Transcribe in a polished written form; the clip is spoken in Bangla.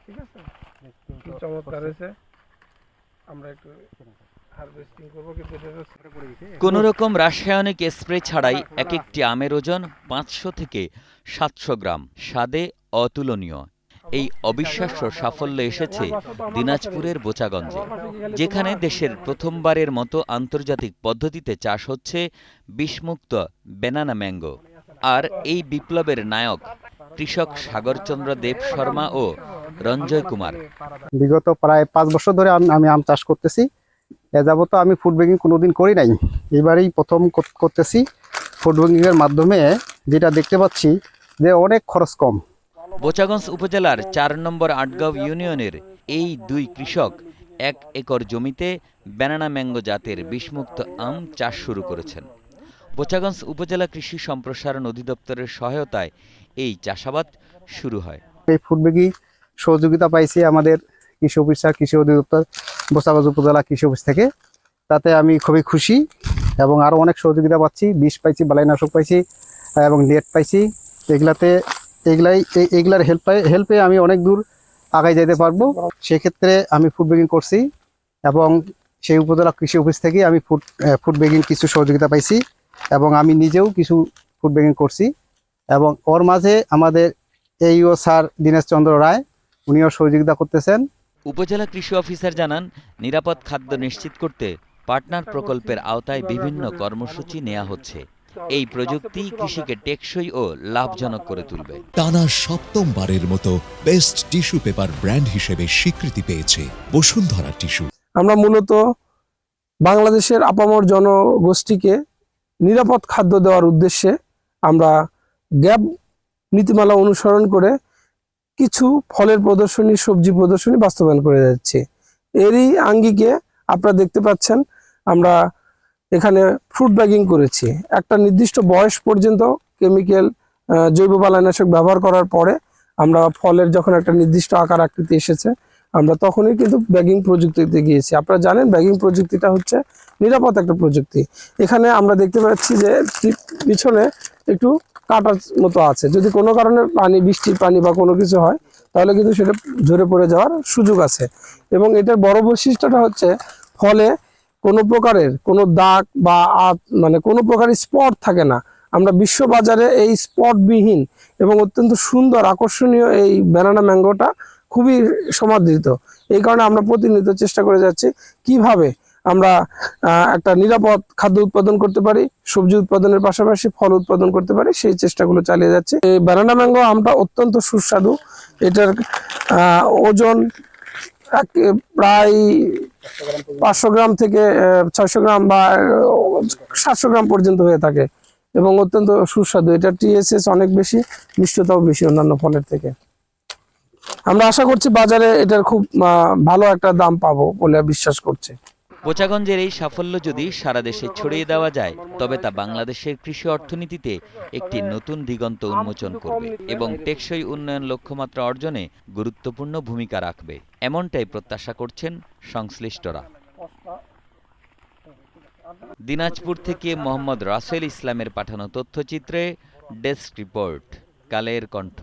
ঠিক আছে, চমৎকার হয়েছে। আমরা একটু হারভেস্টিং করবো, কিন্তু কোনো রকম রাসায়নিক স্প্রে ছাড়াই এক একটি আমের ওজন 500 থেকে 700 গ্রাম, স্বাদে অতুলনীয়। এই অবিশ্বাস্য সাফল্য এসেছে দিনাজপুরের বোচাগঞ্জে, যেখানে দেশের প্রথমবারের মতো আন্তর্জাতিক পদ্ধতিতে চাষ হচ্ছে বিষমুক্ত ব্যানানা ম্যাঙ্গো। আর এই বিপ্লবের নায়ক কৃষক সাগরচন্দ্র দেব শর্মা ও রঞ্জয় কুমার। বিগত প্রায় 5 বছর ধরে আমি আম চাষ করতেছি। এ যাবত আমি ফুড ব্যাগিং কোনোদিন করি নাই, এবারেই প্রথম করতেছি। ফুড ব্যাগিং এর মাধ্যমে যেটা দেখতে পাচ্ছি যে অনেক খরচ কম। বোচাগঞ্জ উপজেলার 4 নম্বর আটগাঁও ইউনিয়নের এই দুই কৃষক 1 একর জমিতে ব্যানানা ম্যাঙ্গো জাতের বিষমুক্ত আম চাষ শুরু করেছেন। বোচাগঞ্জ উপজেলা কৃষি সম্প্রসারণ অধিদপ্তরের সহায়তায় এই চাষাবাদ শুরু হয়। এই ফুড ব্যাগিং সহযোগিতা পাইছি আমাদের কৃষি অফিসার, কৃষি অধিদপ্তর, বোচাগঞ্জ উপজেলা কৃষি অফিস থেকে। তাতে আমি খুবই খুশি এবং আরো অনেক সহযোগিতা পাচ্ছি। বিষ পাইছি, বালাইনাশক পাইছি এবং নেট পাইছি। এগুলার হেল্পে আমি অনেক দূর আগায় যেতে পারবো। সেক্ষেত্রে আমি ফুড ব্যাগিং করছি এবং সেই উপজেলা কৃষি অফিস থেকে আমি ফুড ব্যাগিং কিছু সহযোগিতা পাইছি এবং আমি নিজেও কিছু ফুড ব্যাগিং করছি। এবং ওর মাঝে আমাদের এইও স্যার দীনেশ চন্দ্র রায়, উনিও সহযোগিতা করতেছেন। উপজেলা কৃষি অফিসার জানান, নিরাপদ খাদ্য নিশ্চিত করতে পার্টনার প্রকল্পের আওতায় বিভিন্ন কর্মসূচি নেওয়া হচ্ছে। এই প্রযুক্তি কৃষিকে টেকসই ও লাভজনক করে তুলবে। টানা 7ম-বারের মতো বেস্ট টিস্যু পেপার ব্র্যান্ড হিসেবে স্বীকৃতি পেয়েছে বসুন্ধরা টিস্যু। আমরা মূলত বাংলাদেশের আপামর জনগোষ্ঠীকে নিরাপদ খাদ্য দেওয়ার উদ্দেশ্যে আমরা গ্যাপ নীতিমালা অনুসরণ করে কিছু ফলের প্রদর্শনী, সবজি প্রদর্শনী বাস্তবায়ন করে যাচ্ছে। এরই আঙ্গিকে আপনারা দেখতে পাচ্ছেন আমরা এখানে ফ্রুট ব্যাগিং করেছি। একটা নির্দিষ্ট বয়স পর্যন্ত কেমিক্যাল জৈব বালাইনাশক ব্যবহার করার পরে আমরা ফলের যখন একটা নির্দিষ্ট আকার আকৃতি এসেছে, আমরা তখনই কিন্তু ব্যাগিং প্রযুক্তিতে গিয়েছি। আপনারা জানেন ব্যাগিং প্রযুক্তিটা হচ্ছে নিরাপদ একটা প্রযুক্তি। এখানে আমরা দেখতে পাচ্ছি যে পিছনে একটু কাটার মতো আছে। যদি কোনো কারণে পানি, বৃষ্টির পানি বা কোনো কিছু হয়, তাহলে কিন্তু সেটা ঝরে পড়ে যাওয়ার সুযোগ আছে। এবং এটার বড় বৈশিষ্ট্যটা হচ্ছে ফলে কোনো প্রকারের কোনো দাগ বা মানে কোনো প্রকারের স্পট থাকে না। আমরা বিশ্ববাজারে এই স্পটবিহীন এবং অত্যন্ত সুন্দর আকর্ষণীয় এই ব্যানানা ম্যাঙ্গোটা খুবই সমাদৃত। এই কারণে আমরা প্রতিনিয়ত চেষ্টা করে যাচ্ছি কিভাবে আমরা একটা নিরাপদ খাদ্য উৎপাদন করতে পারি, সবজি উৎপাদনের পাশাপাশি ফল উৎপাদন করতে পারি, সেই চেষ্টাগুলো চালিয়ে যাচ্ছি। এই ব্যানানা ম্যাঙ্গো আমটা অত্যন্ত সুস্বাদু। এটার ওজন প্রায় 500 গ্রাম থেকে 600 গ্রাম বা 700 গ্রাম পর্যন্ত হয়ে থাকে এবং অত্যন্ত সুস্বাদু। এটা টিএসএস অনেক বেশি, মিষ্টতাও বেশি অন্যান্য ফলের থেকে। আমরা আশা করছি বাজারে এটার খুব ভালো একটা দাম পাবো বলে বিশ্বাস করছি। বোচাগঞ্জের এই সাফল্য যদি সারা দেশে ছড়িয়ে দেওয়া যায়, তবে তা বাংলাদেশের কৃষি অর্থনীতিতে একটি নতুন দিগন্ত উন্মোচন করবে এবং টেকসই উন্নয়ন লক্ষ্যমাত্রা অর্জনে গুরুত্বপূর্ণ ভূমিকা রাখবে, এমনটাই প্রত্যাশা করছেন সংশ্লিষ্টরা। দিনাজপুর থেকে মোহাম্মদ রাসেল ইসলামের পাঠানো তথ্যচিত্রে ডেস্ক রিপোর্ট, কালের কণ্ঠ।